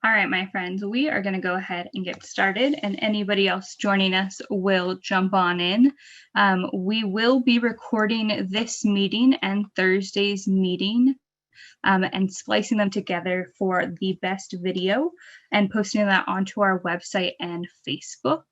All right, my friends, we are going to go ahead and get started, and anybody else joining us will jump on in. We will be recording this meeting and Thursday's meeting and splicing them together for the best video and posting that onto our website and Facebook.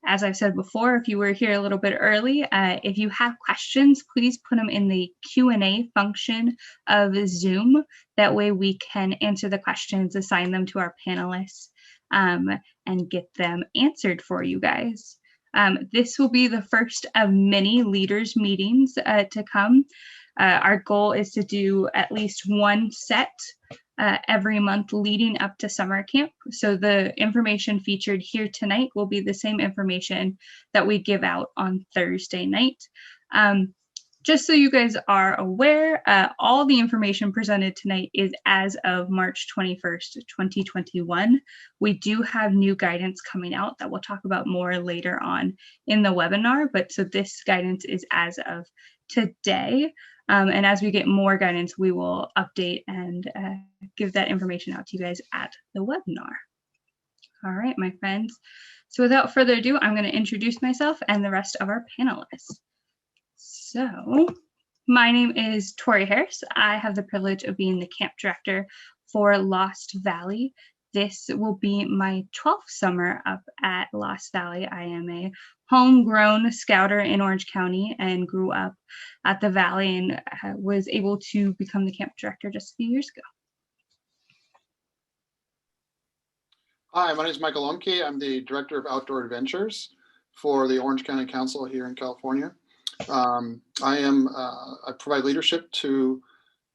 As I've said before, if you were here a little bit early, if you have questions, please put them in the Q&A function of Zoom. That way we can answer the questions, assign them to our panelists, and get them answered for you guys. This will be the first of many leaders meetings to come. Our goal is to do at least one set every month leading up to summer camp. So the information featured here tonight will be the same information that we give out on Thursday night. Just so you guys are aware, all the information presented tonight is as of March 21st, 2021. We do have new guidance coming out that we'll talk about more later on in the webinar, but so this guidance is as of today. And as we get more guidance, we will update and give that information out to you guys at the webinar. All right, my friends. So without further ado, I'm going to introduce myself and the rest of our panelists. So my name is Tori Harris. I have the privilege of being the camp director for Lost Valley. This will be my 12th summer up at Lost Valley. I am a homegrown scouter in Orange County and grew up at the Valley and was able to become the camp director just a few years ago. Hi, my name is Michael Umke. I'm the Director of Outdoor Adventures for the Orange County Council here in California. I provide leadership to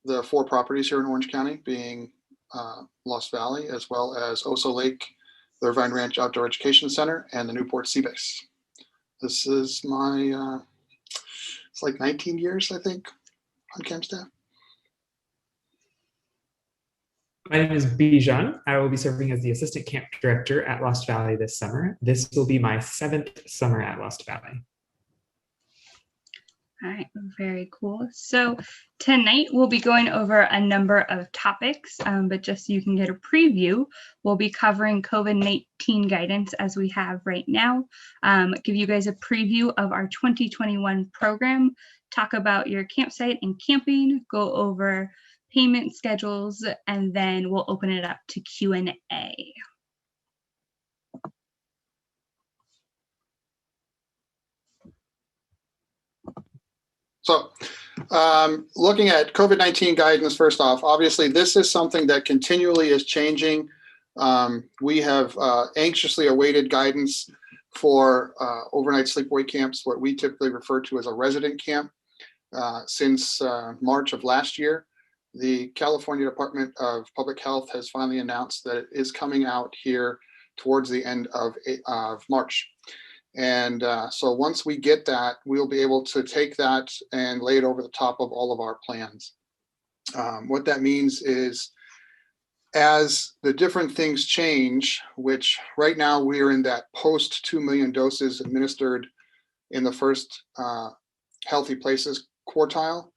the 4 properties here in Orange County, being Lost Valley, as well as Oso Lake, the Refund Ranch Outdoor Education Center, and the Newport Sea Base. This is my, it's like 19 years, I think, on camp staff. My name is Bijan. I will be serving as the Assistant Camp Director at Lost Valley this summer. This will be my 7th summer at Lost Valley. All right, very cool. So tonight we'll be going over a number of topics, but just so you can get a preview, we'll be covering COVID-19 guidance as we have right now, give you guys a preview of our 2021 program, talk about your campsite and camping, go over payment schedules, and then we'll open it up to Q&A. So looking at COVID-19 guidance, first off, obviously this is something that continually is changing. We have anxiously awaited guidance for overnight sleepaway camps, what we typically refer to as a resident camp, since March of last year. The California Department of Public Health has finally announced that it is coming out here towards the end of March. And so once we get that, we'll be able to take that and lay it over the top of all of our plans. What that means is, as the different things change, which right now we are in that post 2 million doses administered in the first healthy places quartile,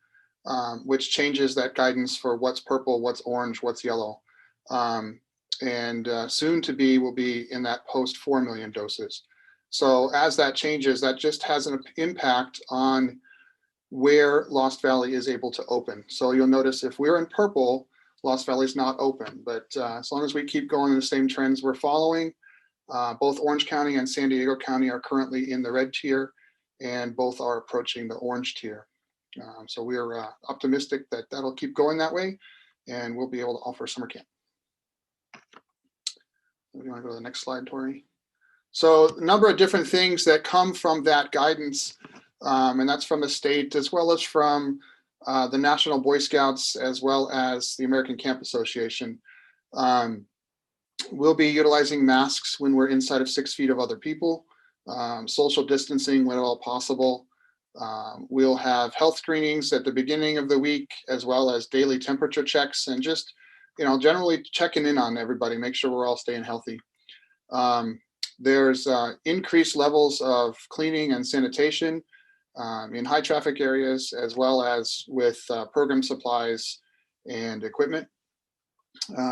which changes that guidance for what's purple, what's orange, what's yellow. And soon to be will be in that post 4 million doses. So as that changes, that just has an impact on where Lost Valley is able to open. So you'll notice if we're in purple, Lost Valley is not open. But as long as we keep going in the same trends we're following, both Orange County and San Diego County are currently in the red tier, and both are approaching the orange tier. So we're optimistic that that'll keep going that way, and we'll be able to offer summer camp. You want to go to the next slide, Tori? So a number of different things that come from that guidance, and that's from the state as well as from the National Boy Scouts as well as the American Camp Association. We'll be utilizing masks when we're inside of 6 feet of other people, social distancing when at all possible. We'll have health screenings at the beginning of the week, as well as daily temperature checks, and just, generally checking in on everybody, make sure we're all staying healthy. There's increased levels of cleaning and sanitation in high traffic areas, as well as with program supplies and equipment.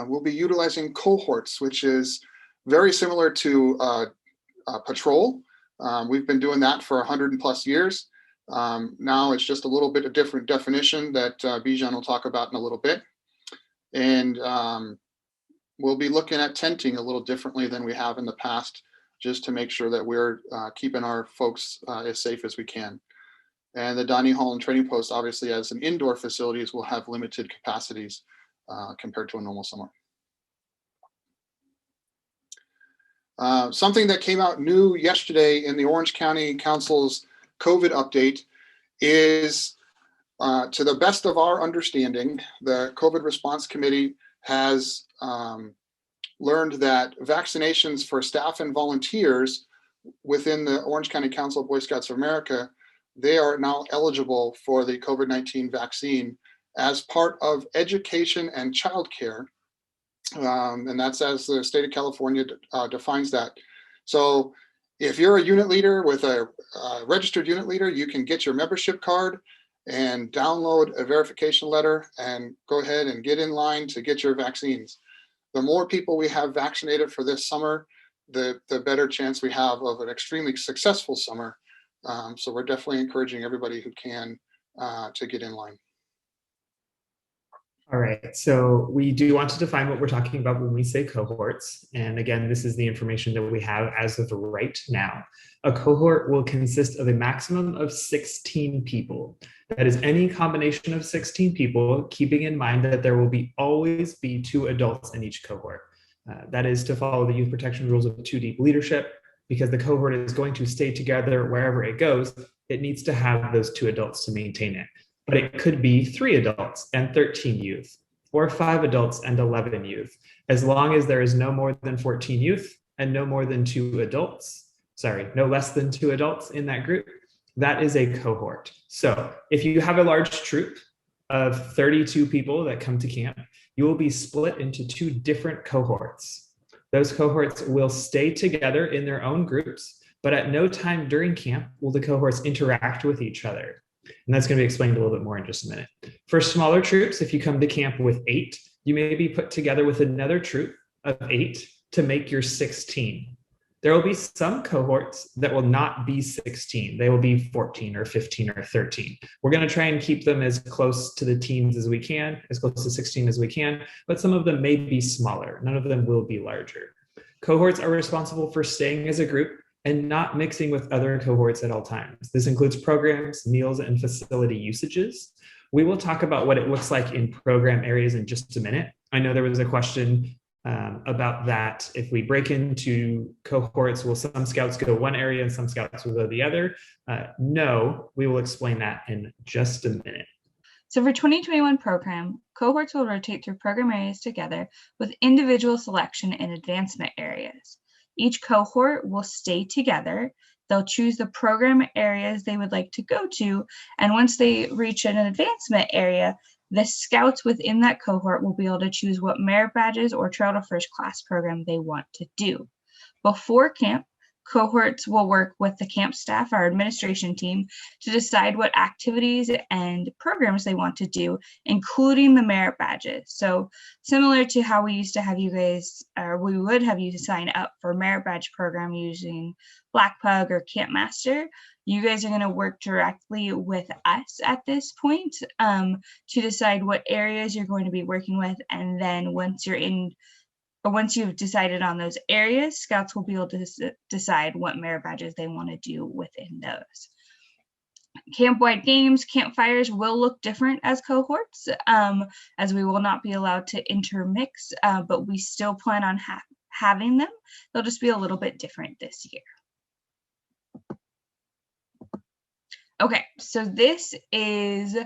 We'll be utilizing Cohorts, which is very similar to patrol. We've been doing that for 100+ years. Now it's just a little bit of different definition that Bijan will talk about in a little bit. And we'll be looking at tenting a little differently than we have in the past, just to make sure that we're keeping our folks as safe as we can. And the dining hall and training post, obviously, as an indoor facilities, will have limited capacities compared to a normal summer. Something that came out new yesterday in the Orange County Council's COVID update is, to the best of our understanding, the COVID Response Committee has learned that vaccinations for staff and volunteers within the Orange County Council of Boy Scouts of America, they are now eligible for the COVID-19 vaccine as part of education and childcare. And that's as the state of California defines that. So if you're a unit leader with a registered unit leader, you can get your membership card and download a verification letter and go ahead and get in line to get your vaccines. The more people we have vaccinated for this summer, the better chance we have of an extremely successful summer. So we're definitely encouraging everybody who can to get in line. All right, so we do want to define what we're talking about when we say cohorts. And again, this is the information that we have as of right now. A cohort will consist of a maximum of 16 people. That is any combination of 16 people, keeping in mind that there will always be 2 adults in each cohort. That is to follow the youth protection rules of 2 deep leadership. Because the cohort is going to stay together wherever it goes, it needs to have those 2 adults to maintain it. But it could be 3 adults and 13 youth, or 5 adults and 11 youth, as long as there is no more than 14 youth and no more than 2 adults. Sorry, no less than 2 adults in that group. That is a cohort. So if you have a large troop of 32 people that come to camp, you will be split into 2 different cohorts. Those cohorts will stay together in their own groups, but at no time during camp will the cohorts interact with each other. And that's going to be explained a little bit more in just a minute. For smaller troops, if you come to camp with 8, you may be put together with another troop of 8 to make your 16. There will be some cohorts that will not be 16. They will be 14 or 15 or 13. We're going to try and keep them as close to the teens as we can, as close to 16 as we can, but some of them may be smaller. None of them will be larger. Cohorts are responsible for staying as a group and not mixing with other cohorts at all times. This includes programs, meals, and facility usages. We will talk about what it looks like in program areas in just a minute. I know there was a question about that. If we break into cohorts, will some scouts go one area and some scouts will go the other? No, we will explain that in just a minute. So for 2021 program, cohorts will rotate through program areas together with individual selection in advancement areas. Each cohort will stay together. They'll choose the program areas they would like to go to, and once they reach an advancement area, the scouts within that cohort will be able to choose what merit badges or Trail to First Class program they want to do. Before camp, cohorts will work with the camp staff, our administration team, to decide what activities and programs they want to do, including the merit badges. So similar to how we used to have you guys, or we would have you sign up for merit badge program using Black Pug or Camp Master, you guys are going to work directly with us at this point to decide what areas you're going to be working with. And then once you've decided on those areas, scouts will be able to decide what merit badges they want to do within those. Camp-wide games, campfires will look different as cohorts, as we will not be allowed to intermix, but we still plan on having them. They'll just be a little bit different this year. Okay, so this is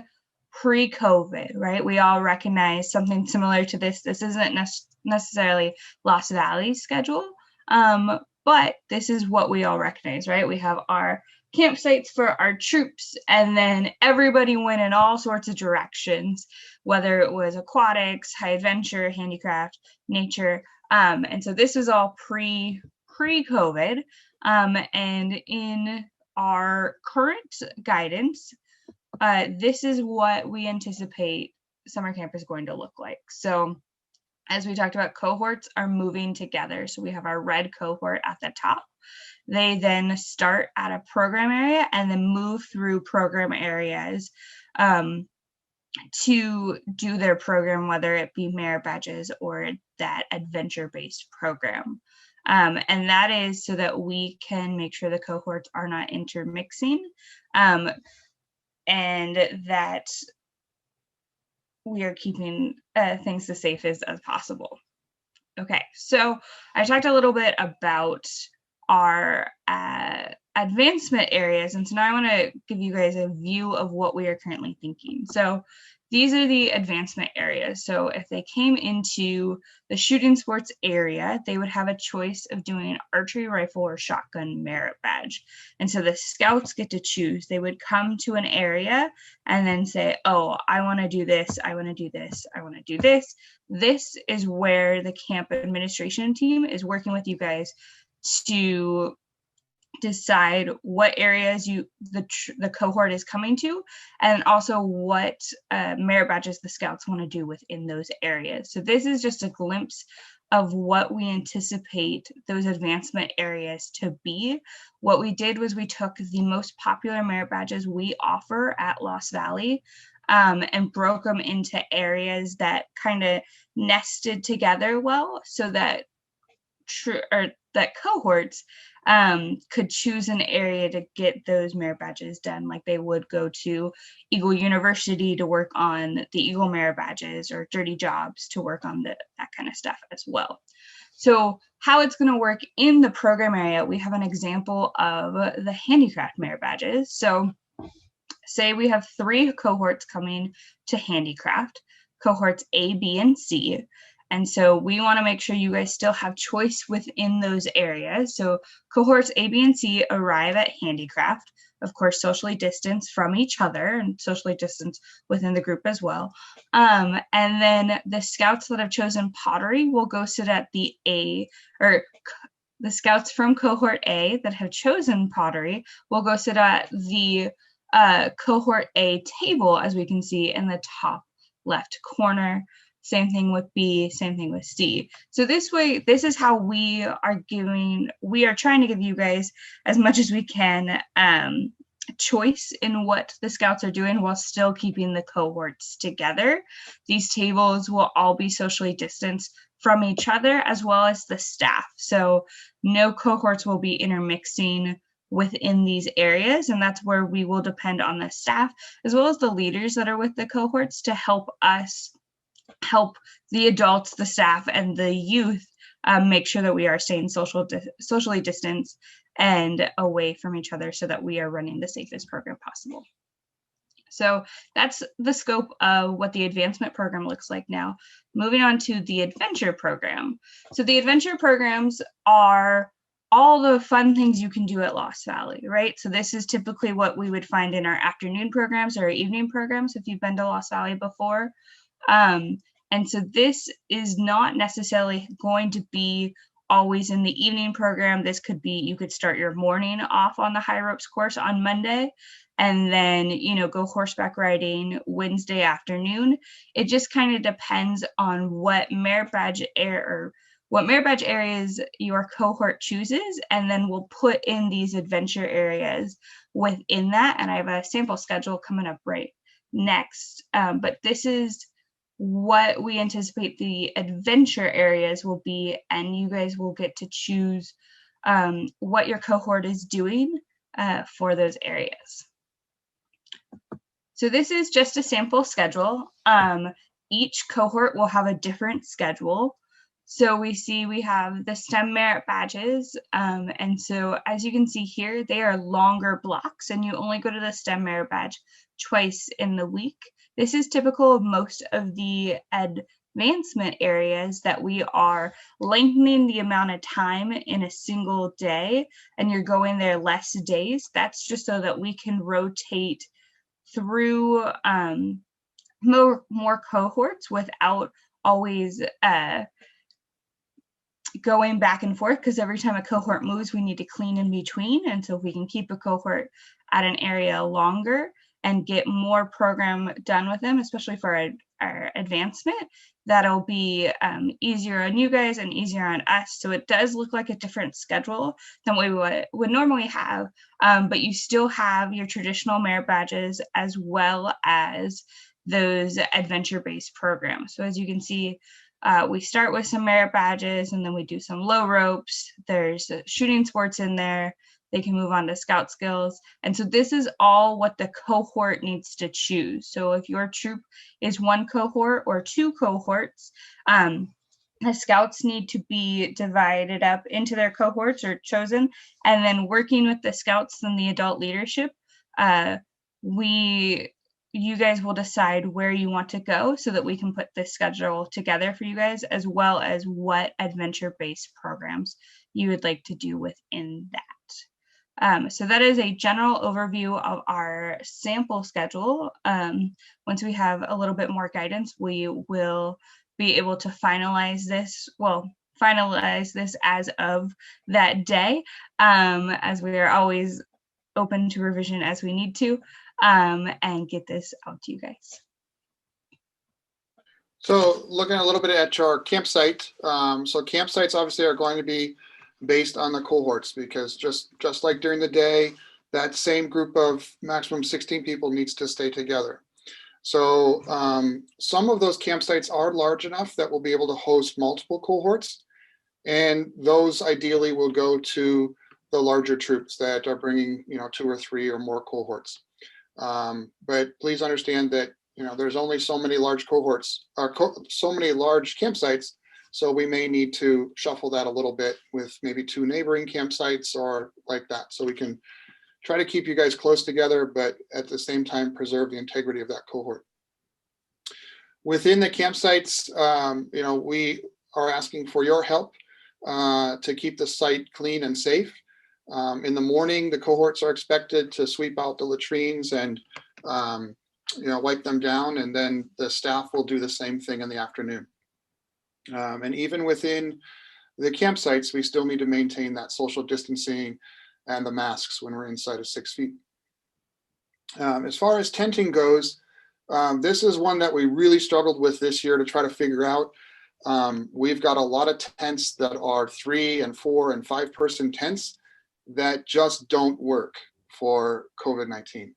pre-COVID, right? We all recognize something similar to this. This isn't necessarily Lost Valley's schedule, but this is what we all recognize, right? We have our campsites for our troops, and then everybody went in all sorts of directions, whether it was aquatics, high adventure, handicraft, nature, and so this is all pre-COVID, and in our current guidance, this is what we anticipate summer camp is going to look like. So as we talked about, cohorts are moving together. So we have our red cohort at the top. They then start at a program area and then move through program areas to do their program, whether it be merit badges or that adventure-based program. And that is so that we can make sure the cohorts are not intermixing, and that we are keeping things as safe as possible. Okay, so I talked a little bit about our advancement areas, and so now I want to give you guys a view of what we are currently thinking. So these are the advancement areas. So if they came into the shooting sports area, they would have a choice of doing an archery rifle or shotgun merit badge. And so the scouts get to choose. They would come to an area and then say, oh, I want to do this, I want to do this, I want to do this. This is where the camp administration team is working with you guys to decide what areas the cohort is coming to, and also what merit badges the scouts want to do within those areas. So this is just a glimpse of what we anticipate those advancement areas to be. What we did was we took the most popular merit badges we offer at Lost Valley and broke them into areas that kind of nested together well, so that cohorts could choose an area to get those merit badges done, like they would go to Eagle University to work on the Eagle merit badges, or Dirty Jobs to work on that kind of stuff as well. So how it's going to work in the program area, we have an example of the handicraft merit badges. So say we have 3 cohorts coming to handicraft, cohorts A, B, and C. And so we want to make sure you guys still have choice within those areas. So cohorts A, B, and C arrive at handicraft, of course, socially distanced from each other and socially distanced within the group as well. And then the scouts that have chosen pottery will go sit at the scouts from cohort A that have chosen pottery will go sit at the cohort A table, as we can see in the top left corner. Same thing with B, same thing with C. So this way, this is how we are trying to give you guys as much as we can choice in what the scouts are doing while still keeping the cohorts together. These tables will all be socially distanced from each other, as well as the staff. So no cohorts will be intermixing within these areas, and that's where we will depend on the staff as well as the leaders that are with the cohorts to help us help the adults, the staff, and the youth make sure that we are staying socially distanced and away from each other, so that we are running the safest program possible. So that's the scope of what the advancement program looks like now. Moving on to the adventure program. So the adventure programs are all the fun things you can do at Lost Valley, right? So this is typically what we would find in our afternoon programs or our evening programs if you've been to Lost Valley before. And so this is not necessarily going to be always in the evening program. This could be, you could start your morning off on the high ropes course on Monday, and then, go horseback riding Wednesday afternoon. It just kind of depends on what merit badge areas your cohort chooses, and then we'll put in these adventure areas within that. And I have a sample schedule coming up right next. But this is what we anticipate the adventure areas will be, and you guys will get to choose what your cohort is doing for those areas. So this is just a sample schedule. Each cohort will have a different schedule. So we have the STEM merit badges. And so as you can see here, they are longer blocks, and you only go to the STEM merit badge twice in the week. This is typical of most of the advancement areas, that we are lengthening the amount of time in a single day, and you're going there less days. That's just so that we can rotate through more cohorts without always going back and forth, because every time a cohort moves, we need to clean in between. And so if we can keep a cohort at an area longer and get more program done with them, especially for our our advancement, that'll be easier on you guys and easier on us. So it does look like a different schedule than we would normally have, but you still have your traditional merit badges as well as those adventure-based programs. So as you can see, we start with some merit badges and then we do some low ropes. There's shooting sports in there. They can move on to scout skills. And so this is all what the cohort needs to choose. So if your troop is one cohort or two cohorts, the scouts need to be divided up into their cohorts or chosen, and then working with the scouts and the adult leadership, you guys will decide where you want to go so that we can put this schedule together for you guys, as well as what adventure-based programs you would like to do within that. So that is a general overview of our sample schedule. Once we have a little bit more guidance, we will be able to finalize this as of that day, as we are always open to revision as we need to, and get this out to you guys. So looking a little bit at our campsite, so campsites obviously are going to be based on the cohorts, because just like during the day, that same group of maximum 16 people needs to stay together. So some of those campsites are large enough that we'll be able to host multiple cohorts, and those ideally will go to the larger troops that are bringing 2 or 3 or more cohorts. But please understand that there's only so many large cohorts, or so many large campsites. So we may need to shuffle that a little bit with maybe 2 neighboring campsites or like that. So we can try to keep you guys close together, but at the same time, preserve the integrity of that cohort. Within the campsites, we are asking for your help to keep the site clean and safe. In the morning, the cohorts are expected to sweep out the latrines and wipe them down, and then the staff will do the same thing in the afternoon. And even within the campsites, we still need to maintain that social distancing and the masks when we're inside of 6 feet. As far as tenting goes, this is one that we really struggled with this year to try to figure out. We've got a lot of tents that are 3 and 4 and 5 person tents that just don't work for COVID-19.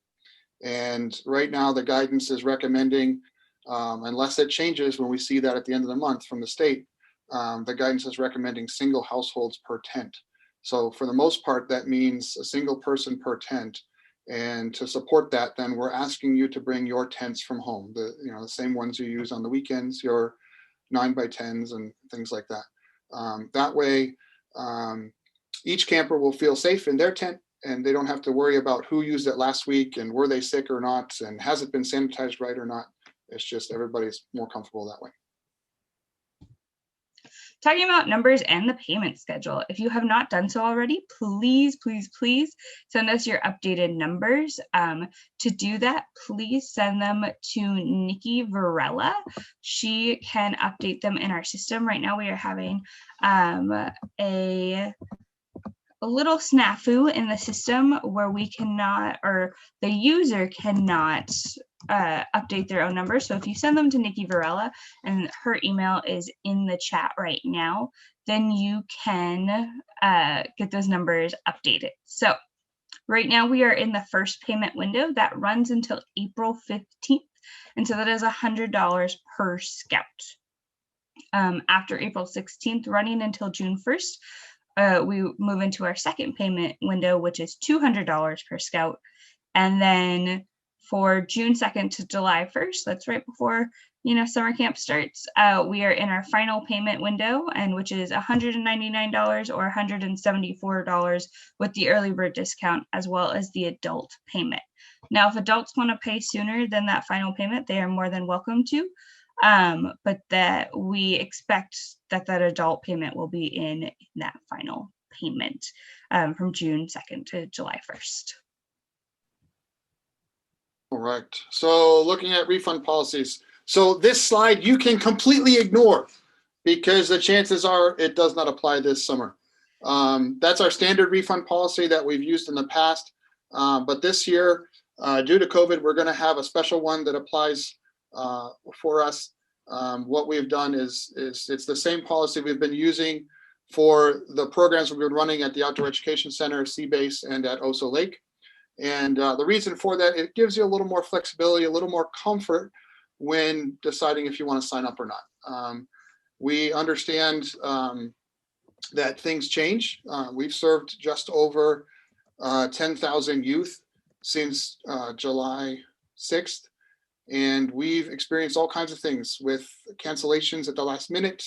And right now the guidance is recommending, unless it changes when we see that at the end of the month from the state, the guidance is recommending single households per tent. So for the most part, that means a single person per tent. And to support that, then we're asking you to bring your tents from home, the same ones you use on the weekends, your 9x10s and things like that. That way, each camper will feel safe in their tent, and they don't have to worry about who used it last week and were they sick or not, and has it been sanitized right or not. It's just everybody's more comfortable that way. Talking about numbers and the payment schedule. If you have not done so already, please, please, please send us your updated numbers. To do that, please send them to Nikki Varela. She can update them in our system. Right now we are having a little snafu in the system where we cannot, or the user cannot update their own numbers. So if you send them to Nikki Varela, and her email is in the chat right now, then you can get those numbers updated. So right now we are in the first payment window that runs until April 15th. And so that is $100 per scout. After April 16th, running until June 1st, we move into our second payment window, which is $200 per scout. And then for June 2nd to July 1st, that's right before summer camp starts, we are in our final payment window, and which is $199 or $174 with the early bird discount, as well as the adult payment. Now, if adults want to pay sooner than that final payment, they are more than welcome to. But that we expect that adult payment will be in that final payment from June 2nd to July 1st. All right. So looking at refund policies. So this slide you can completely ignore because the chances are it does not apply this summer. That's our standard refund policy that we've used in the past. But this year, due to COVID, we're going to have a special one that applies for us. What we've done is it's the same policy we've been using for the programs we've been running at the Outdoor Education Center, Seabase, and at Oso Lake. And the reason for that, it gives you a little more flexibility, a little more comfort when deciding if you want to sign up or not. We understand that things change. We've served just over 10,000 youth since July 6th. And we've experienced all kinds of things with cancellations at the last minute,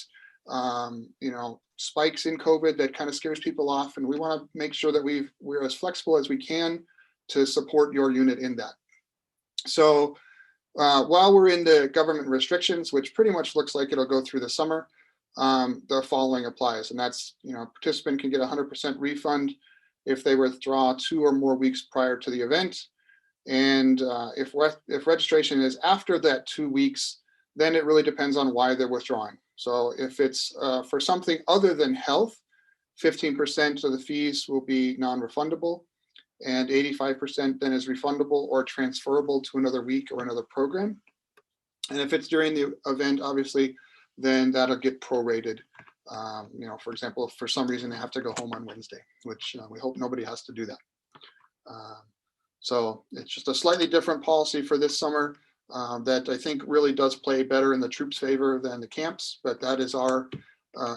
spikes in COVID that kind of scares people off. And we want to make sure that we're as flexible as we can to support your unit in that. So while we're in the government restrictions, which pretty much looks like it'll go through the summer, the following applies. And that's, participant can get 100% refund if they withdraw 2 or more weeks prior to the event. And if registration is after that 2 weeks, then it really depends on why they're withdrawing. So if it's for something other than health, 15% of the fees will be non-refundable, and 85% then is refundable or transferable to another week or another program. And if it's during the event, obviously, then that'll get prorated. For example, if for some reason they have to go home on Wednesday, which we hope nobody has to do that. So it's just a slightly different policy for this summer that I think really does play better in the troops' favor than the camps, but that is our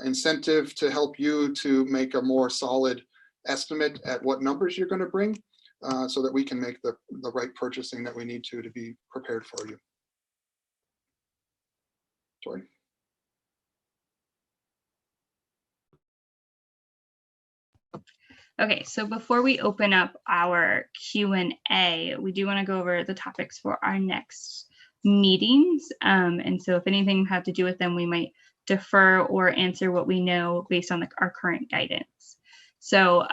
incentive to help you to make a more solid estimate at what numbers you're going to bring so that we can make the right purchasing that we need to be prepared for you. Tori? Okay, so before we open up our Q&A, we do want to go over the topics for our next meetings. And so if anything had to do with them, we might defer or answer what we know based on our current guidance. So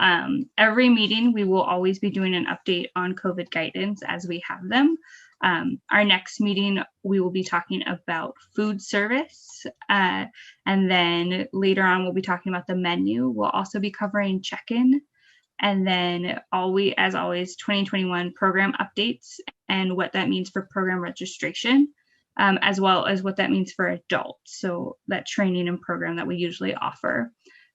every meeting, we will always be doing an update on COVID guidance as we have them. Our next meeting, we will be talking about food service. And then later on, we'll be talking about the menu. We'll also be covering check-in. And then as always, 2021 program updates and what that means for program registration, as well as what that means for adults. So that training and program that we usually offer.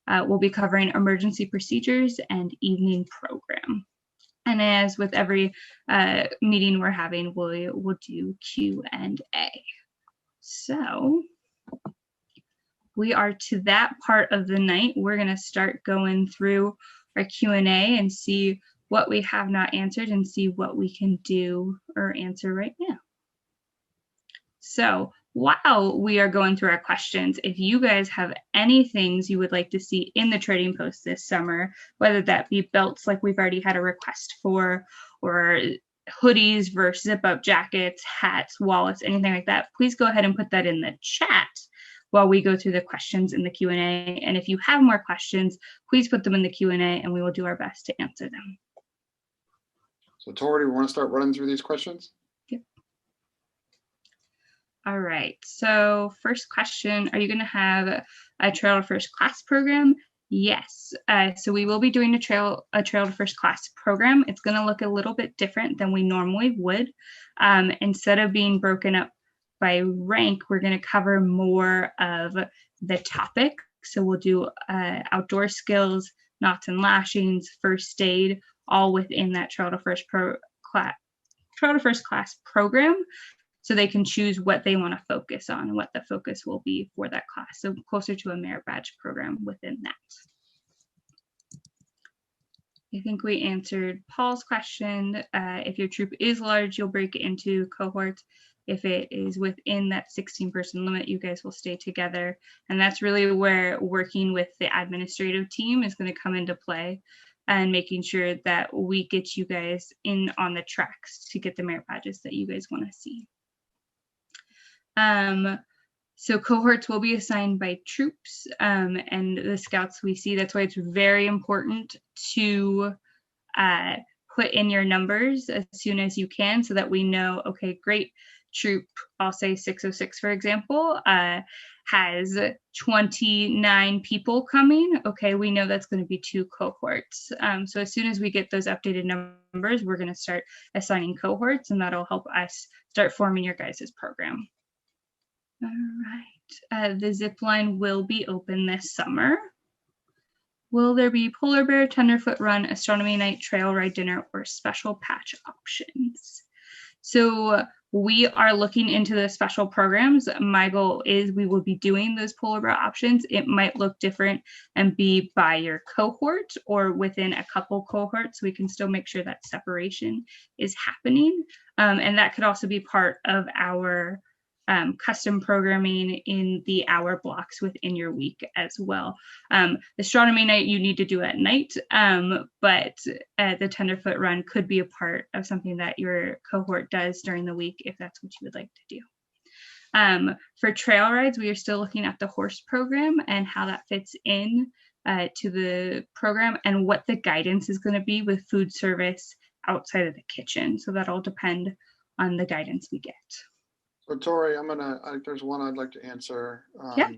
We'll be covering emergency procedures and evening program. And as with every meeting we're having, we'll do Q&A. So we are to that part of the night. We're going to start going through our Q&A and see what we have not answered and see what we can do or answer right now. So while we are going through our questions, if you guys have any things you would like to see in the trading post this summer, whether that be belts like we've already had a request for, or hoodies versus zip-up jackets, hats, wallets, anything like that, please go ahead and put that in the chat while we go through the questions in the Q&A. And if you have more questions, please put them in the Q&A and we will do our best to answer them. So Tori, we want to start running through these questions? Yep. All right, so first question, are you going to have a Trail to First Class program? Yes, so we will be doing a Trail to First Class program. It's going to look a little bit different than we normally would. Instead of being broken up by rank, we're going to cover more of the topic. So we'll do outdoor skills, knots and lashings, first aid, all within that Trail to First Class program. So they can choose what they want to focus on and what the focus will be for that class. So closer to a merit badge program within that. I think we answered Paul's question. If your troop is large, you'll break it into cohorts. If it is within that 16-person limit, you guys will stay together. And that's really where working with the administrative team is going to come into play, and making sure that we get you guys in on the tracks to get the merit badges that you guys want to see. So cohorts will be assigned by troops and the scouts we see. That's why it's very important to put in your numbers as soon as you can so that we know, okay, great, troop, I'll say 606, for example, has 29 people coming, okay, we know that's going to be 2 cohorts. So as soon as we get those updated numbers, we're going to start assigning cohorts, and that'll help us start forming your guys' program. All right, the zip line will be open this summer. Will there be polar bear, tenderfoot run, astronomy night, trail ride dinner, or special patch options? So we are looking into the special programs. My goal is we will be doing those polar bear options. It might look different and be by your cohort or within a couple cohorts. We can still make sure that separation is happening. And that could also be part of our custom programming in the hour blocks within your week as well. Astronomy night you need to do at night, but the tenderfoot run could be a part of something that your cohort does during the week if that's what you would like to do. For trail rides, we are still looking at the horse program and how that fits in to the program and what the guidance is going to be with food service outside of the kitchen. So that'll depend on the guidance we get. So Tori, there's one I'd like to answer. Yeah.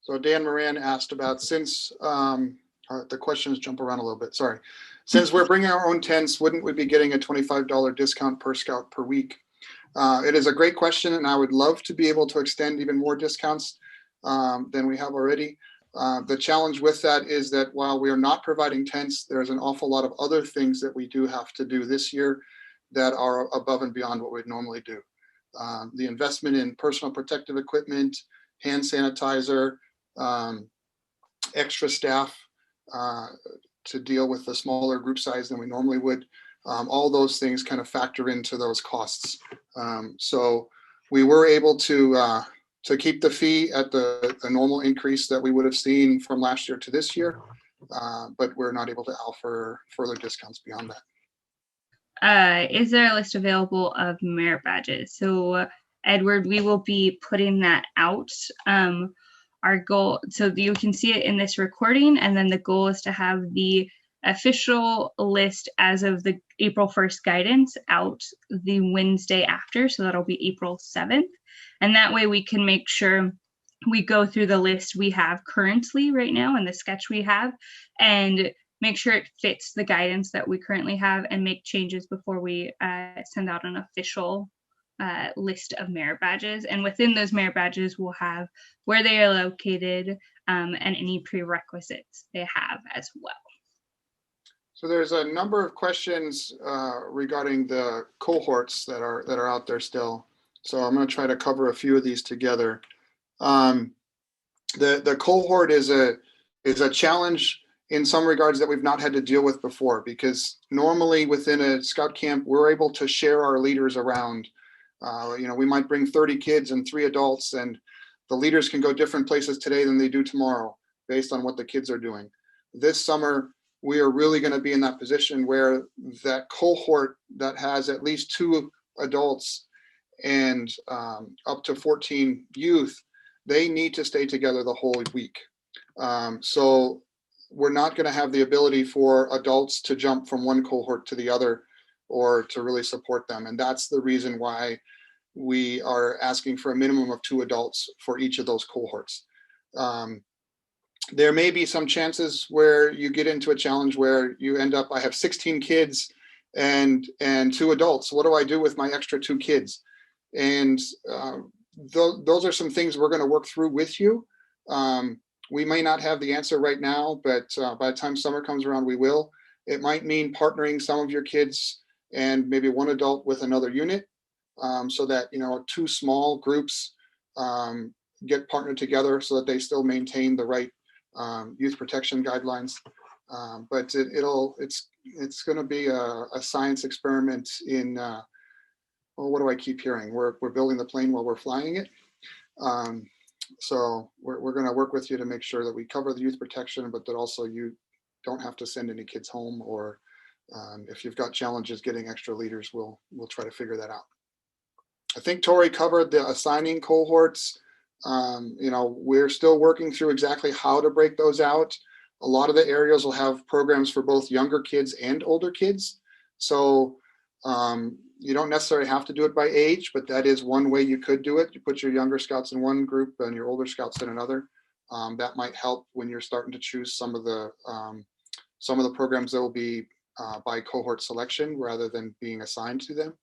So Dan Moran asked about, since the questions jump around a little bit, sorry. Since we're bringing our own tents, wouldn't we be getting a $25 discount per scout per week? It is a great question, and I would love to be able to extend even more discounts than we have already. The challenge with that is that while we are not providing tents, there's an awful lot of other things that we do have to do this year that are above and beyond what we'd normally do. The investment in personal protective equipment, hand sanitizer, extra staff to deal with the smaller group size than we normally would. All those things kind of factor into those costs. So we were able to keep the fee at the normal increase that we would have seen from last year to this year, but we're not able to offer further discounts beyond that. Is there a list available of merit badges? So Edward, we will be putting that out. Our goal, so you can see it in this recording, and then the goal is to have the official list as of the April 1st guidance out the Wednesday after, so that'll be April 7th. And that way we can make sure we go through the list we have currently right now and the sketch we have, and make sure it fits the guidance that we currently have and make changes before we send out an official list of merit badges. And within those merit badges, we'll have where they are located and any prerequisites they have as well. So there's a number of questions regarding the cohorts that are out there still. So I'm going to try to cover a few of these together. The cohort is a challenge in some regards that we've not had to deal with before, because normally within a scout camp, we're able to share our leaders around. We might bring 30 kids and 3 adults, and the leaders can go different places today than they do tomorrow based on what the kids are doing. This summer, we are really going to be in that position where that cohort that has at least 2 adults and up to 14 youth, they need to stay together the whole week. So we're not going to have the ability for adults to jump from one cohort to the other or to really support them. And that's the reason why we are asking for a minimum of 2 adults for each of those cohorts. There may be some chances where you get into a challenge where you end up, I have 16 kids and 2 adults. What do I do with my extra 2 kids? And those are some things we're going to work through with you. We may not have the answer right now, but by the time summer comes around, we will. It might mean partnering some of your kids and maybe 1 adult with another unit, so that 2 small groups get partnered together so that they still maintain the right youth protection guidelines. But it's going to be a science experiment in, well, what do I keep hearing? We're building the plane while we're flying it. So we're going to work with you to make sure that we cover the youth protection, but that also you don't have to send any kids home, or if you've got challenges getting extra leaders, we'll try to figure that out. I think Tori covered the assigning cohorts. We're still working through exactly how to break those out. A lot of the areas will have programs for both younger kids and older kids. So You don't necessarily have to do it by age, but that is one way you could do it. You put your younger scouts in one group and your older scouts in another. That might help when you're starting to choose some of the programs that will be by cohort selection rather than being assigned to them.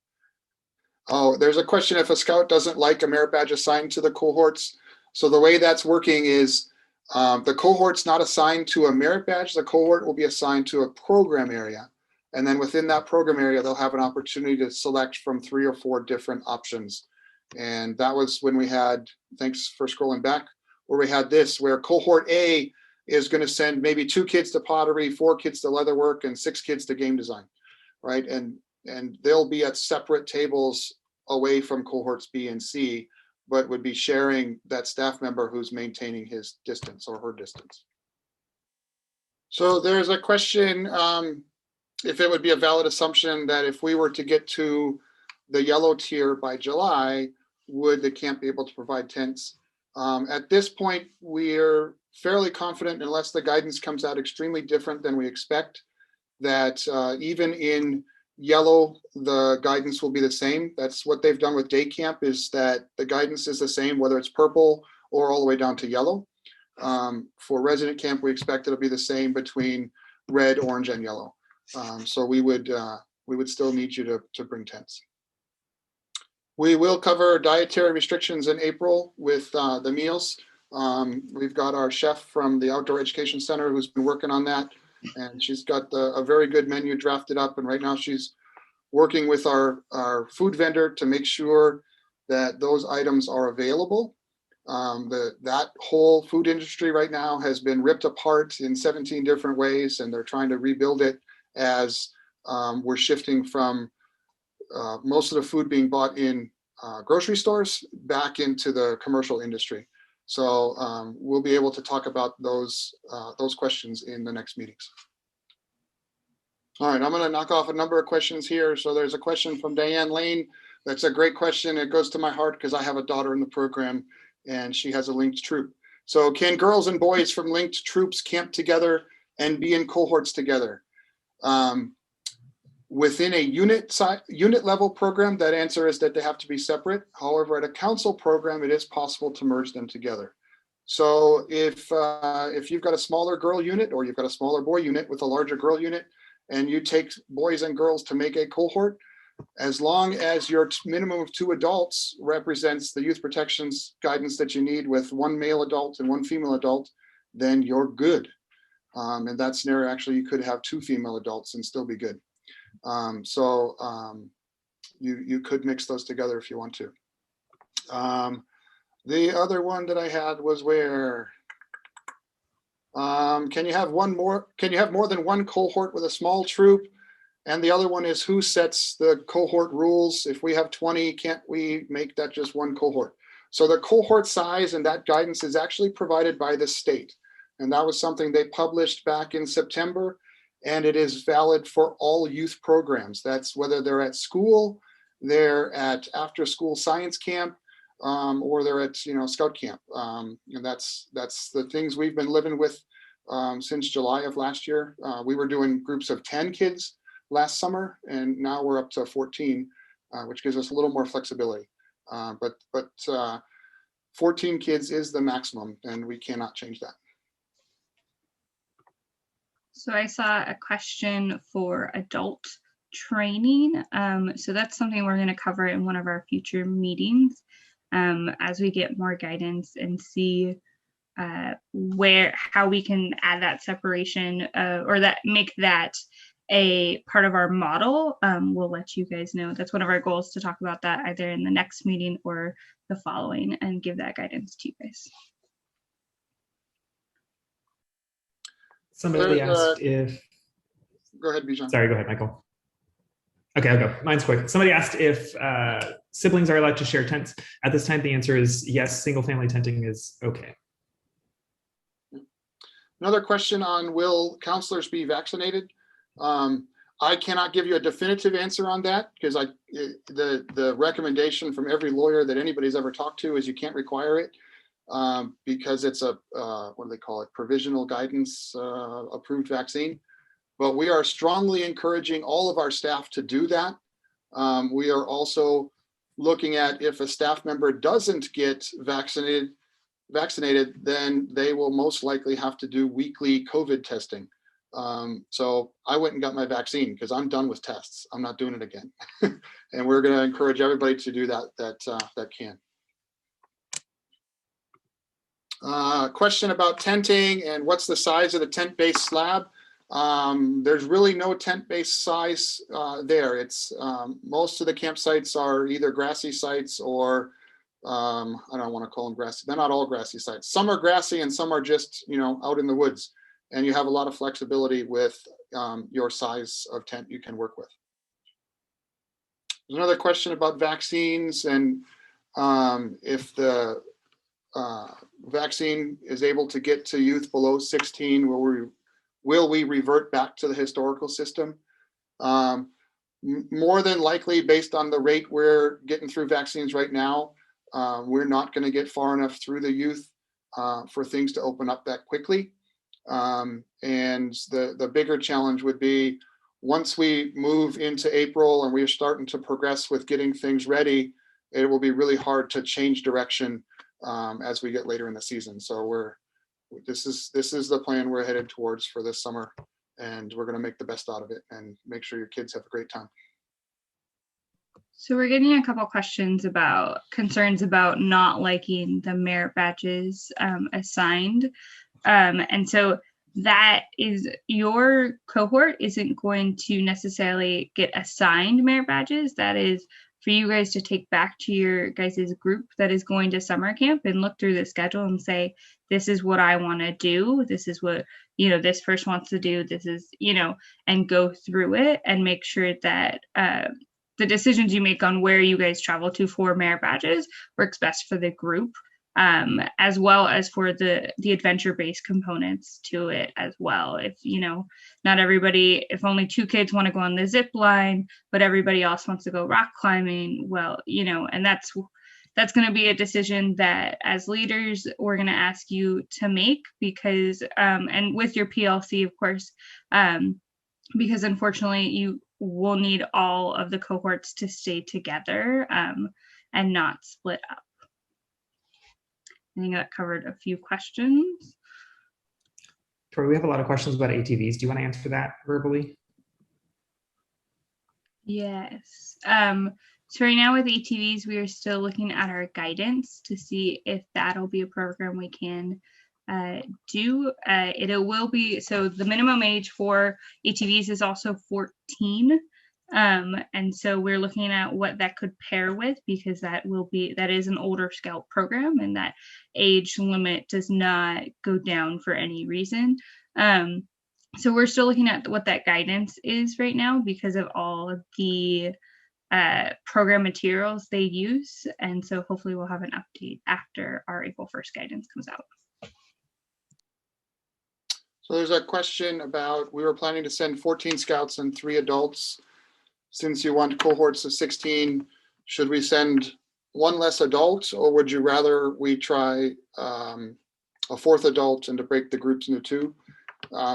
Oh, there's a question if a scout doesn't like a merit badge assigned to the cohorts. So the way that's working is the cohort's not assigned to a merit badge. The cohort will be assigned to a program area. And then within that program area, they'll have an opportunity to select from 3 or 4 different options. And that was when we had, thanks for scrolling back, where we had this, where cohort A is going to send maybe 2 kids to pottery, 4 kids to leatherwork, and 6 kids to game design, right? And they'll be at separate tables away from cohorts B and C, but would be sharing that staff member who's maintaining his distance or her distance. So there's a question, if it would be a valid assumption that if we were to get to the yellow tier by July, would the camp be able to provide tents? At this point, we're fairly confident, unless the guidance comes out extremely different than we expect, that even in yellow, the guidance will be the same. That's what they've done with day camp, is that the guidance is the same, whether it's purple or all the way down to yellow. For resident camp, we expect it'll be the same between red, orange, and yellow. So we would still need you to bring tents. We will cover dietary restrictions in April with the meals. We've got our chef from the Outdoor Education Center who's been working on that, and she's got a very good menu drafted up. And right now she's working with our food vendor to make sure that those items are available. That whole food industry right now has been ripped apart in 17 different ways, and they're trying to rebuild it as we're shifting from most of the food being bought in grocery stores back into the commercial industry. So we'll be able to talk about those questions in the next meetings. All right, I'm going to knock off a number of questions here. So there's a question from Diane Lane. That's a great question. It goes to my heart because I have a daughter in the program and she has a linked troop. So can girls and boys from linked troops camp together and be in cohorts together? Within a unit level program, that answer is that they have to be separate. However, at a council program, it is possible to merge them together. So if you've got a smaller girl unit or you've got a smaller boy unit with a larger girl unit, and you take boys and girls to make a cohort, as long as your minimum of 2 adults represents the youth protections guidance that you need with 1 male adult and 1 female adult, then you're good. In that scenario, actually, you could have 2 female adults and still be good. You could mix those together if you want to. The other one that I had was where, can you have more than 1 cohort with a small troop? And the other one is, who sets the cohort rules? If we have 20, can't we make that just 1 cohort? So the cohort size and that guidance is actually provided by the state. And that was something they published back in September. And it is valid for all youth programs. That's whether they're at school, they're at after school science camp, or they're at scout camp. And that's the things we've been living with since July of last year. We were doing groups of 10 kids last summer, and now we're up to 14, which gives us a little more flexibility. But 14 kids is the maximum, and we cannot change that. So I saw a question for adult training. So that's something we're going to cover in one of our future meetings as we get more guidance and see how we can add that separation or make that a part of our model. We'll let you guys know. That's one of our goals, to talk about that either in the next meeting or the following and give that guidance to you guys. Somebody asked if. Go ahead, Bijan. Sorry, go ahead, Michael. Okay, I'll go. Mine's quick. Somebody asked if siblings are allowed to share tents. At this time, the answer is yes, single family tenting is okay. Another question on, will counselors be vaccinated? I cannot give you a definitive answer on that, because the recommendation from every lawyer that anybody's ever talked to is you can't require it. Because it's a, what do they call it, provisional guidance approved vaccine. But we are strongly encouraging all of our staff to do that. We are also looking at if a staff member doesn't get vaccinated, then they will most likely have to do weekly COVID testing. So I went and got my vaccine because I'm done with tests. I'm not doing it again. And we're going to encourage everybody to do that can. Question about tenting and what's the size of the tent-based slab. There's really no tent-based size there. It's most of the campsites are either grassy sites or I don't want to call them grassy. They're not all grassy sites. Some are grassy and some are just, out in the woods. And you have a lot of flexibility with your size of tent you can work with. There's another question about vaccines and if the vaccine is able to get to youth below 16, will we revert back to the historical system? More than likely, based on the rate we're getting through vaccines right now, we're not going to get far enough through the youth for things to open up that quickly. And the bigger challenge would be once we move into April and we're starting to progress with getting things ready, it will be really hard to change direction as we get later in the season. So this is the plan we're headed towards for this summer, and we're going to make the best out of it and make sure your kids have a great time. So we're getting a couple questions about concerns about not liking the merit badges assigned. And so that is, your cohort isn't going to necessarily get assigned merit badges. That is for you guys to take back to your guys' group that is going to summer camp and look through the schedule and say, this is what I want to do. This is what, this person wants to do. This is, and go through it and make sure that the decisions you make on where you guys travel to for merit badges works best for the group, as well as for the adventure-based components to it as well. If, not everybody, if only 2 kids want to go on the zip line, but everybody else wants to go rock climbing, well, and that's going to be a decision that as leaders, we're going to ask you to make because, and with your PLC, of course, because unfortunately you will need all of the cohorts to stay together and not split up. I think that covered a few questions. Tori, we have a lot of questions about ATVs. Do you want to answer that verbally? Yes. So right now with ATVs, we are still looking at our guidance to see if that'll be a program we can do. It will be, so the minimum age for ATVs is also 14. And so we're looking at what that could pair with, because that is an older scout program and that age limit does not go down for any reason. So we're still looking at what that guidance is right now because of all of the program materials they use. And so hopefully we'll have an update after our April 1st guidance comes out. So there's a question about, we were planning to send 14 scouts and 3 adults. Since you want cohorts of 16, should we send 1 less adult, or would you rather we try a 4th adult and to break the groups into 2?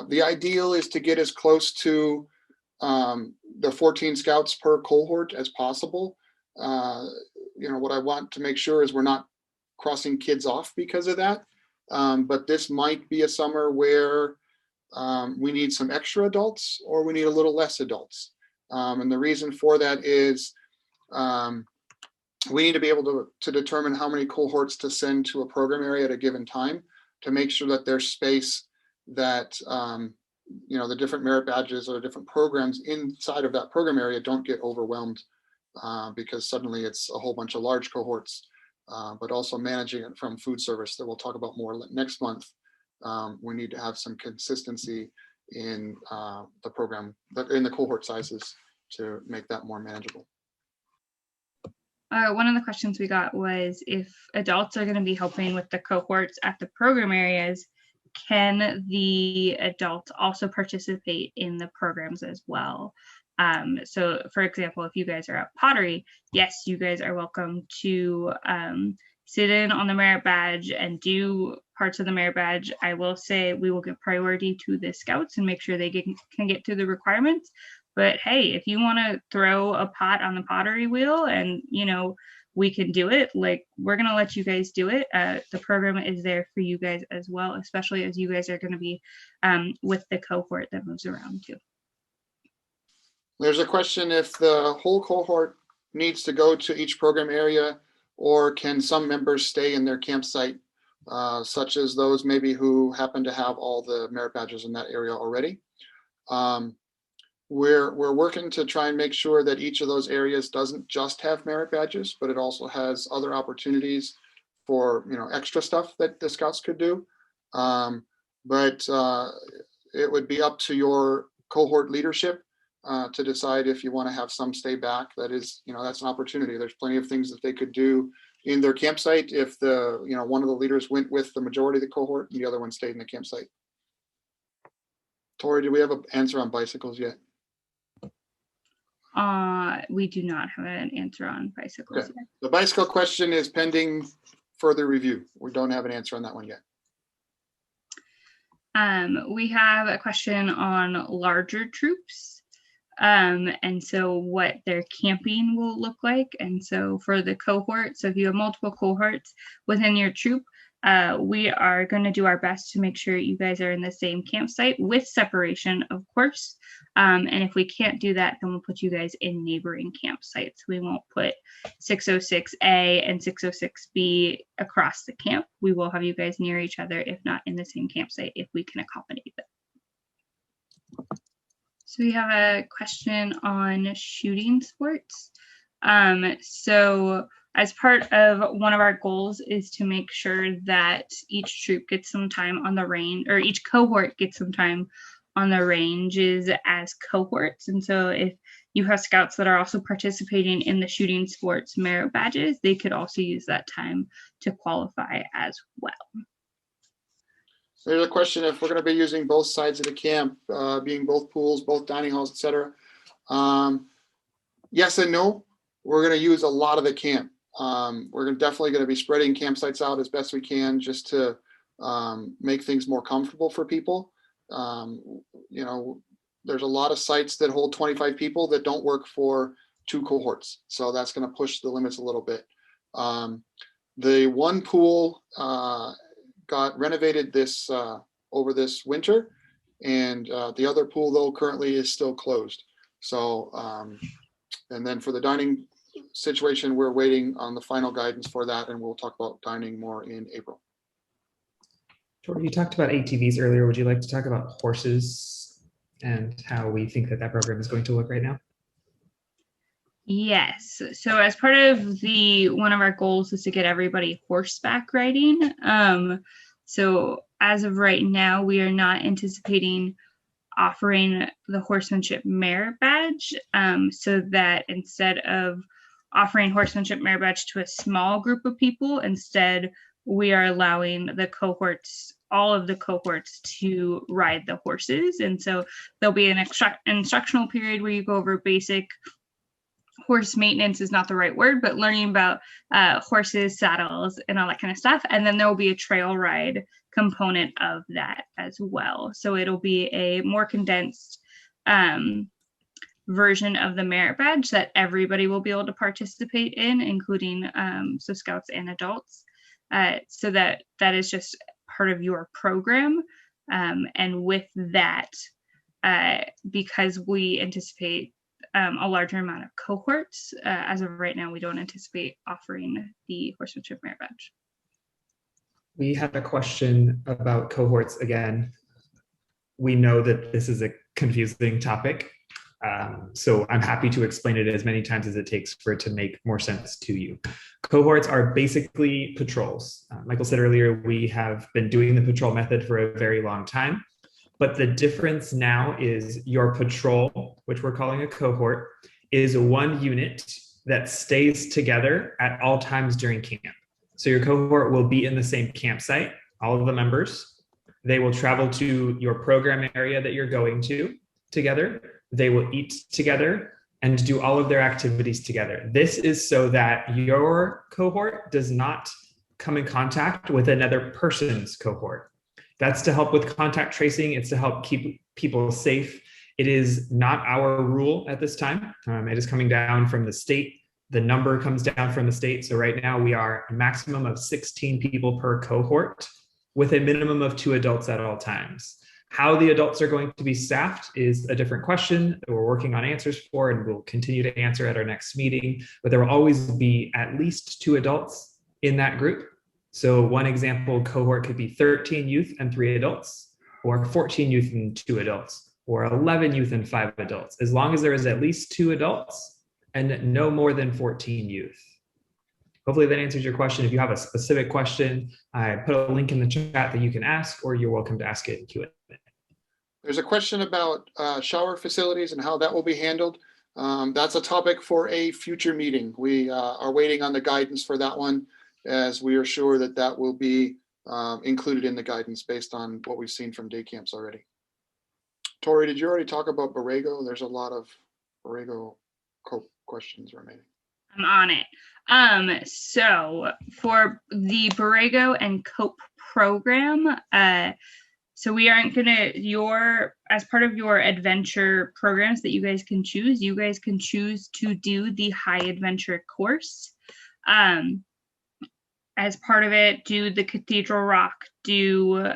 The ideal is to get as close to the 14 scouts per cohort as possible. What I want to make sure is we're not crossing kids off because of that. But this might be a summer where we need some extra adults or we need a little less adults. And the reason for that is we need to be able to determine how many cohorts to send to a program area at a given time to make sure that there's space that the different merit badges or different programs inside of that program area don't get overwhelmed because suddenly it's a whole bunch of large cohorts, but also managing it from food service that we'll talk about more next month. We need to have some consistency in the program, in the cohort sizes to make that more manageable. One of the questions we got was if adults are going to be helping with the cohorts at the program areas, can the adults also participate in the programs as well? So for example, if you guys are at pottery, yes, you guys are welcome to sit in on the merit badge and do parts of the merit badge. I will say we will give priority to the scouts and make sure they can get through the requirements. But hey, if you want to throw a pot on the pottery wheel and, we can do it, like, we're going to let you guys do it. The program is there for you guys as well, especially as you guys are going to be with the cohort that moves around too. There's a question if the whole cohort needs to go to each program area, or can some members stay in their campsite, such as those maybe who happen to have all the merit badges in that area already. We're working to try and make sure that each of those areas doesn't just have merit badges, but it also has other opportunities for extra stuff that the scouts could do. But it would be up to your cohort leadership to decide if you want to have some stay back. That is, that's an opportunity. There's plenty of things that they could do in their campsite if the one of the leaders went with the majority of the cohort and the other one stayed in the campsite. Tori, do we have an answer on bicycles yet? We do not have an answer on bicycles yet. Okay. The bicycle question is pending further review. We don't have an answer on that one yet. We have a question on larger troops, and so what their camping will look like. And so for the cohort, so if you have multiple cohorts within your troop, we are going to do our best to make sure you guys are in the same campsite with separation, of course. And if we can't do that, then we'll put you guys in neighboring campsites. We won't put 606A and 606B across the camp. We will have you guys near each other, if not in the same campsite, if we can accommodate them. So we have a question on shooting sports. So as part of one of our goals is to make sure that each troop gets some time on the range, or each cohort gets some time on the ranges as cohorts. And so if you have scouts that are also participating in the shooting sports merit badges, they could also use that time to qualify as well. There's a question if we're going to be using both sides of the camp, being both pools, both dining halls, etc. Yes and no. We're going to use a lot of the camp. We're definitely going to be spreading campsites out as best we can, just to make things more comfortable for people. There's a lot of sites that hold 25 people that don't work for 2 cohorts. So that's going to push the limits a little bit. The one pool got renovated over this winter, and the other pool though currently is still closed. So and then for the dining situation, we're waiting on the final guidance for that, and we'll talk about dining more in April. Jordan, you talked about ATVs earlier. Would you like to talk about horses and how we think that program is going to look right now? Yes. So as part of one of our goals is to get everybody horseback riding. So as of right now, we are not anticipating offering the horsemanship merit badge, so that instead of offering horsemanship merit badge to a small group of people, instead we are allowing the cohorts, all of the cohorts, to ride the horses. And so there'll be an instructional period where you go over basic horse maintenance, is not the right word, but learning about horses, saddles, and all that kind of stuff. And then there will be a trail ride component of that as well. So it'll be a more condensed version of the merit badge that everybody will be able to participate in, including so scouts and adults. So that is just part of your program. And with that, because we anticipate a larger amount of cohorts, as of right now, we don't anticipate offering the horsemanship merit badge. We had a question about cohorts again. We know that this is a confusing topic, so I'm happy to explain it as many times as it takes for it to make more sense to you. Cohorts are basically patrols. Michael said earlier, we have been doing the patrol method for a very long time, but the difference now is your patrol, which we're calling a cohort, is one unit that stays together at all times during camp. So your cohort will be in the same campsite, all of the members. They will travel to your program area that you're going to together. They will eat together and do all of their activities together. This is so that your cohort does not come in contact with another person's cohort. That's to help with contact tracing. It's to help keep people safe. It is not our rule at this time. It is coming down from the state. The number comes down from the state. So right now we are a maximum of 16 people per cohort with a minimum of 2 adults at all times. How the adults are going to be staffed is a different question that we're working on answers for, and we'll continue to answer at our next meeting. But there will always be at least 2 adults in that group. So one example cohort could be 13 youth and 3 adults, or 14 youth and 2 adults, or 11 youth and 5 adults, as long as there is at least 2 adults and no more than 14 youth. Hopefully that answers your question. If you have a specific question, I put a link in the chat that you can ask, or you're welcome to ask it in Q&A. There's a question about shower facilities and how that will be handled. That's a topic for a future meeting. We are waiting on the guidance for that one, as we are sure that that will be included in the guidance based on what we've seen from day camps already. Tori, did you already talk about Borrego? There's a lot of Borrego questions remaining. I'm on it. So for the Borrego and COPE program, so we aren't gonna, as part of your adventure programs that you guys can choose to do the high adventure course. As part of it, do the Cathedral Rock, do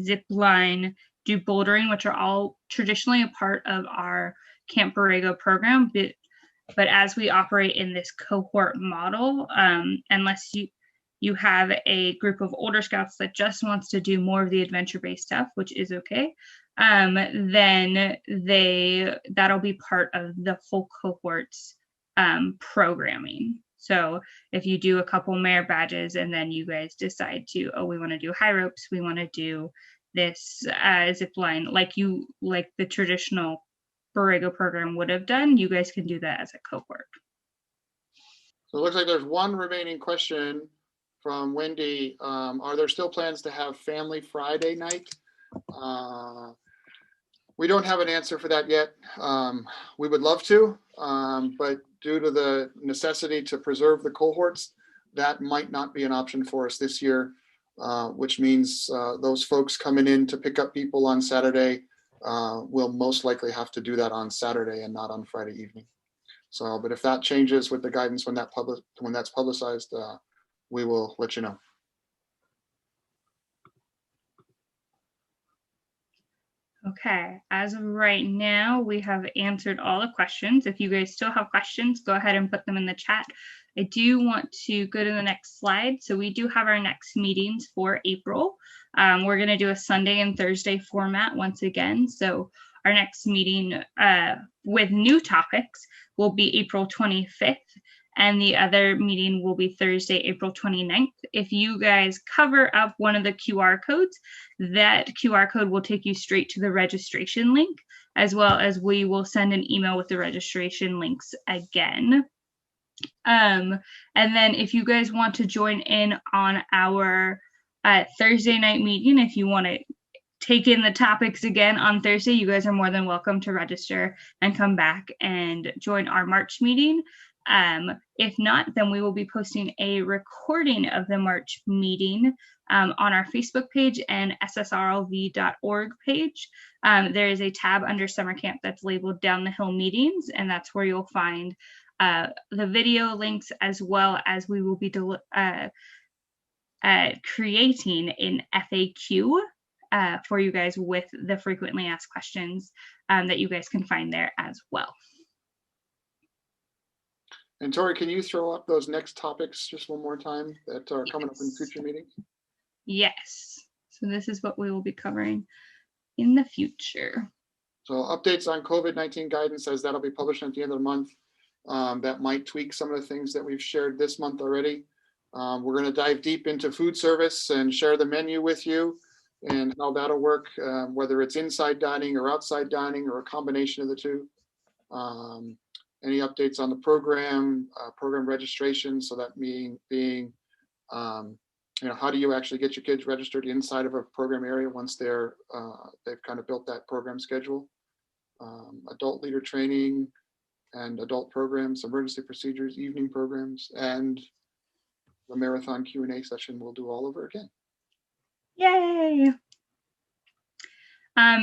zip line, do bouldering, which are all traditionally a part of our Camp Borrego program. But as we operate in this cohort model, unless you have a group of older scouts that just wants to do more of the adventure-based stuff, which is okay, then that'll be part of the full cohort's programming. So if you do a couple merit badges and then you guys decide to, oh, we want to do high ropes, we want to do this zip line, like the traditional Borrego program would have done, you guys can do that as a cohort. So it looks like there's one remaining question from Wendy. Are there still plans to have Family Friday night? We don't have an answer for that yet. We would love to, but due to the necessity to preserve the cohorts, that might not be an option for us this year, which means those folks coming in to pick up people on Saturday will most likely have to do that on Saturday and not on Friday evening. So, but if that changes with the guidance when that's publicized, we will let you know. Okay, as of right now, we have answered all the questions. If you guys still have questions, go ahead and put them in the chat. I do want to go to the next slide. So we do have our next meetings for April. We're going to do a Sunday and Thursday format once again. So our next meeting with new topics will be April 25th. And the other meeting will be Thursday, April 29th. If you guys cover up one of the QR codes, that QR code will take you straight to the registration link, as well as we will send an email with the registration links again. And then if you guys want to join in on our Thursday night meeting, if you want to take in the topics again on Thursday, you guys are more than welcome to register and come back and join our March meeting. If not, then we will be posting a recording of the March meeting on our Facebook page and SSRLV.org page. There is a tab under summer camp that's labeled Down the Hill Meetings, and that's where you'll find the video links, as well as we will be creating an FAQ for you guys with the frequently asked questions that you guys can find there as well. And Tori, can you throw up those next topics just one more time that are coming up in future meetings? Yes. So this is what we will be covering in the future. So updates on COVID-19 guidance, as that'll be published at the end of the month. That might tweak some of the things that we've shared this month already. We're going to dive deep into food service and share the menu with you and how that'll work, whether it's inside dining or outside dining or a combination of the two. Any updates on the program registration? So that being, how do you actually get your kids registered inside of a program area once they've kind of built that program schedule? Adult leader training and adult programs, emergency procedures, evening programs, and the marathon Q&A session we'll do all over again. Yay!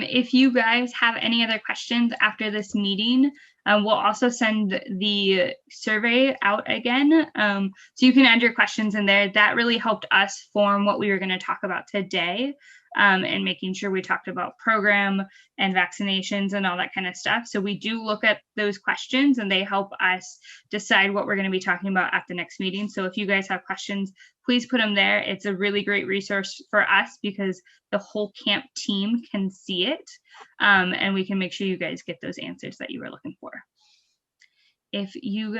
If you guys have any other questions after this meeting, we'll also send the survey out again. So you can add your questions in there. That really helped us form what we were going to talk about today, and making sure we talked about program and vaccinations and all that kind of stuff. So we do look at those questions and they help us decide what we're going to be talking about at the next meeting. So if you guys have questions, please put them there. It's a really great resource for us because the whole camp team can see it, and we can make sure you guys get those answers that you were looking for. If you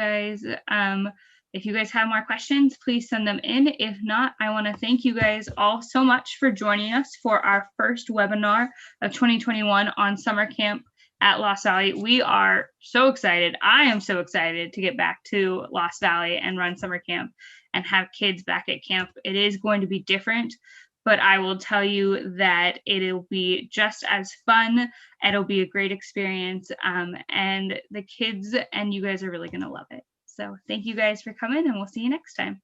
guys have more questions, please send them in. If not, I want to thank you guys all so much for joining us for our first webinar of 2021 on summer camp at Lost Valley. We are so excited. I am so excited to get back to Lost Valley and run summer camp and have kids back at camp. It is going to be different, but I will tell you that it'll be just as fun. It'll be a great experience, and the kids and you guys are really going to love it. So thank you guys for coming, and we'll see you next time.